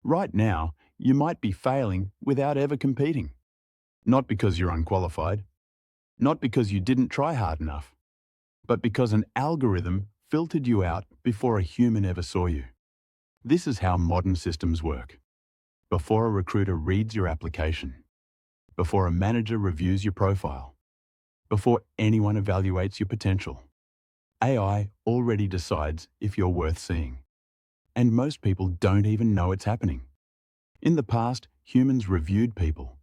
Right now, you might be failing without ever competing. Not because you're unqualified, not because you didn't try hard enough, but because an algorithm filtered you out before a human ever saw you. This is how modern systems work. Before a recruiter reads your application, before a manager reviews your profile, before anyone evaluates your potential, AI already decides if you're worth seeing. And most people don't even know it's happening. In the past, humans reviewed people.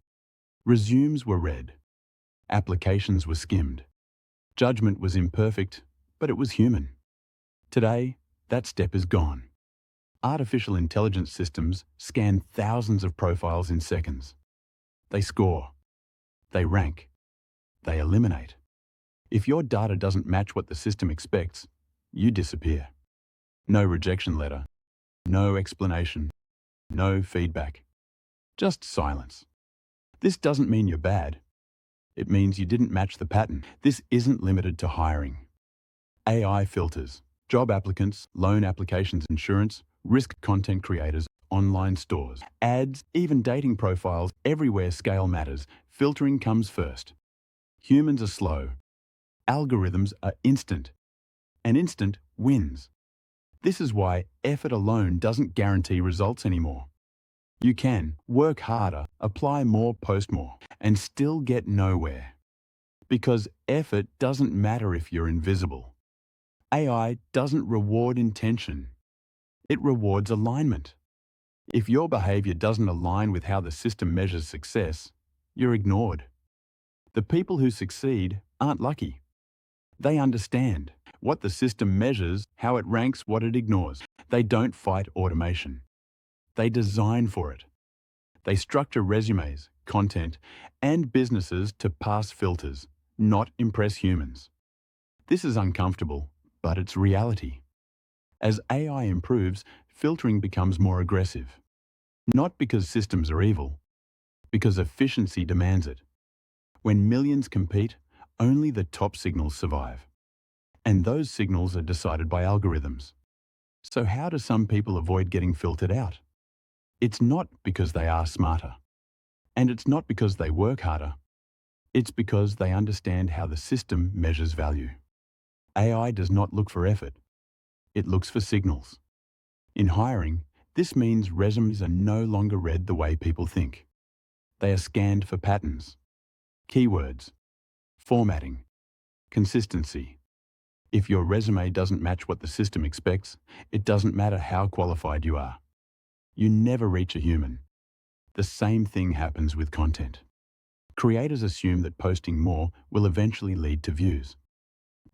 Resumes were read. Applications were skimmed. Judgment was imperfect, but it was human. Today, that step is gone. Artificial intelligence systems scan thousands of profiles in seconds. They score. They rank. They eliminate. If your data doesn't match what the system expects, you disappear. No rejection letter. No explanation. No feedback. Just silence. This doesn't mean you're bad. It means you didn't match the pattern. This isn't limited to hiring. AI filters, job applicants, loan applications, insurance, risk content creators, online stores, ads, even dating profiles, everywhere scale matters. Filtering comes first. Humans are slow. Algorithms are instant. And instant wins. This is why effort alone doesn't guarantee results anymore. You can work harder, apply more, post more, and still get nowhere. Because effort doesn't matter if you're invisible. AI doesn't reward intention. It rewards alignment. If your behavior doesn't align with how the system measures success, you're ignored. The people who succeed aren't lucky. They understand what the system measures, how it ranks, what it ignores. They don't fight automation. They design for it. They structure resumes, content, and businesses to pass filters, not impress humans. This is uncomfortable, but it's reality. As AI improves, filtering becomes more aggressive. Not because systems are evil, because efficiency demands it. When millions compete, only the top signals survive. And those signals are decided by algorithms. So how do some people avoid getting filtered out? It's not because they are smarter. And it's not because they work harder. It's because they understand how the system measures value. AI does not look for effort. It looks for signals. In hiring, this means resumes are no longer read the way people think. They are scanned for patterns, keywords, formatting, consistency. If your resume doesn't match what the system expects, it doesn't matter how qualified you are. You never reach a human. The same thing happens with content. Creators assume that posting more will eventually lead to views.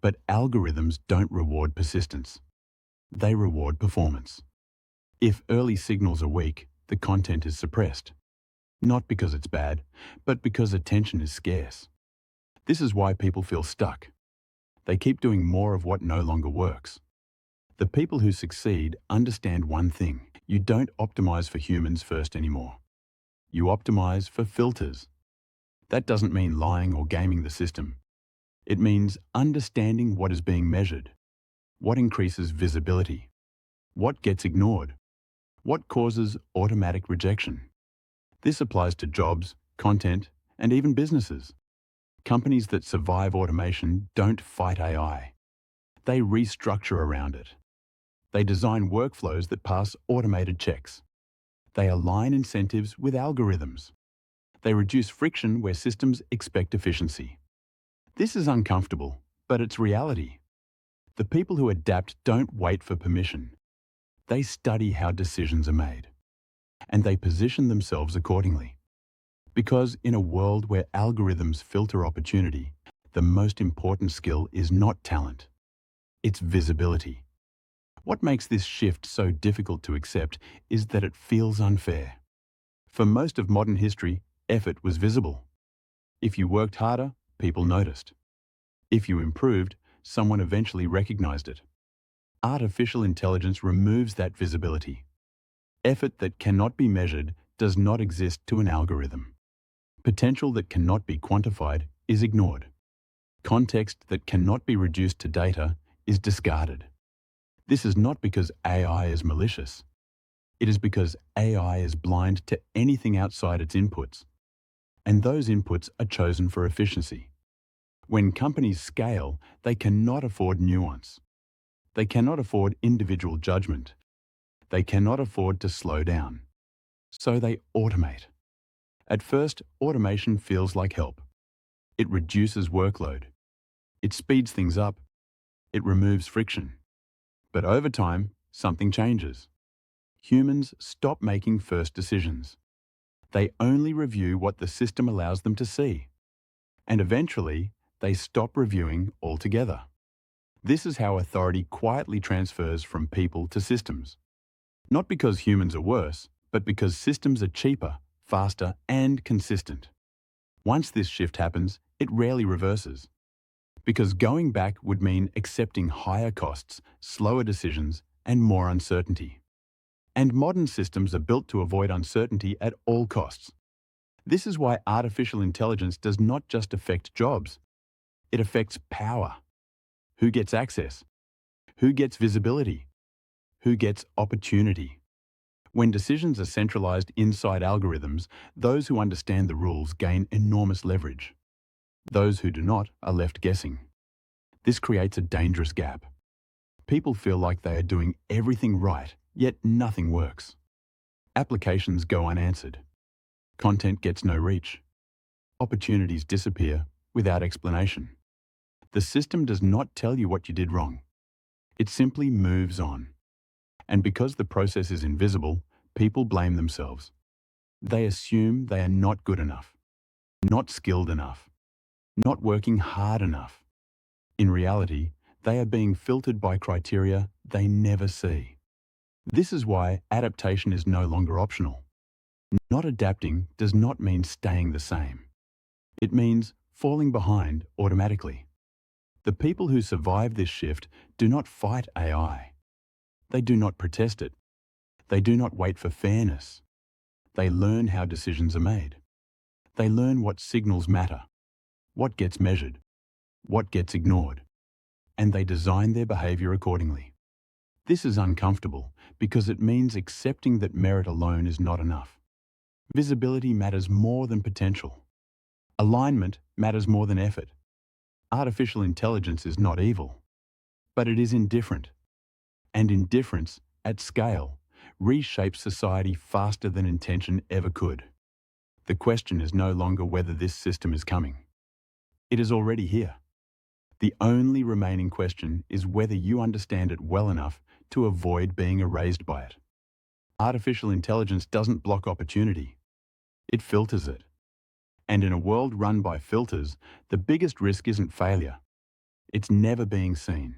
But algorithms don't reward persistence. They reward performance. If early signals are weak, the content is suppressed. Not because it's bad, but because attention is scarce. This is why people feel stuck. They keep doing more of what no longer works. The people who succeed understand one thing. You don't optimize for humans first anymore. You optimize for filters. That doesn't mean lying or gaming the system. It means understanding what is being measured, what increases visibility, what gets ignored, what causes automatic rejection. This applies to jobs, content, and even businesses. Companies that survive automation don't fight AI. They restructure around it. They design workflows that pass automated checks. They align incentives with algorithms. They reduce friction where systems expect efficiency. This is uncomfortable, but it's reality. The people who adapt don't wait for permission. They study how decisions are made. And they position themselves accordingly. Because in a world where algorithms filter opportunity, the most important skill is not talent. It's visibility. What makes this shift so difficult to accept is that it feels unfair. For most of modern history, effort was visible. If you worked harder, people noticed. If you improved, someone eventually recognized it. Artificial intelligence removes that visibility. Effort that cannot be measured does not exist to an algorithm. Potential that cannot be quantified is ignored. Context that cannot be reduced to data is discarded. This is not because AI is malicious. It is because AI is blind to anything outside its inputs, and those inputs are chosen for efficiency. When companies scale, they cannot afford nuance. They cannot afford individual judgment. They cannot afford to slow down. So they automate. At first, automation feels like help. It reduces workload. It speeds things up. It removes friction. But over time, something changes. Humans stop making first decisions. They only review what the system allows them to see. And eventually, they stop reviewing altogether. This is how authority quietly transfers from people to systems. Not because humans are worse, but because systems are cheaper, faster, and consistent. Once this shift happens, it rarely reverses. Because going back would mean accepting higher costs, slower decisions, and more uncertainty. And modern systems are built to avoid uncertainty at all costs. This is why artificial intelligence does not just affect jobs. It affects power. Who gets access? Who gets visibility? Who gets opportunity? When decisions are centralized inside algorithms, those who understand the rules gain enormous leverage. Those who do not are left guessing. This creates a dangerous gap. People feel like they are doing everything right, yet nothing works. Applications go unanswered. Content gets no reach. Opportunities disappear without explanation. The system does not tell you what you did wrong. It simply moves on. And because the process is invisible, people blame themselves. They assume they are not good enough, not skilled enough, not working hard enough. In reality, they are being filtered by criteria they never see. This is why adaptation is no longer optional. Not adapting does not mean staying the same. It means falling behind automatically. The people who survive this shift do not fight AI. They do not protest it. They do not wait for fairness. They learn how decisions are made. They learn what signals matter, what gets measured, what gets ignored, and they design their behavior accordingly. This is uncomfortable because it means accepting that merit alone is not enough. Visibility matters more than potential. Alignment matters more than effort. Artificial intelligence is not evil, but it is indifferent. And indifference, at scale, reshapes society faster than intention ever could. The question is no longer whether this system is coming. It is already here. The only remaining question is whether you understand it well enough to avoid being erased by it. Artificial intelligence doesn't block opportunity. It filters it. And in a world run by filters, the biggest risk isn't failure. It's never being seen.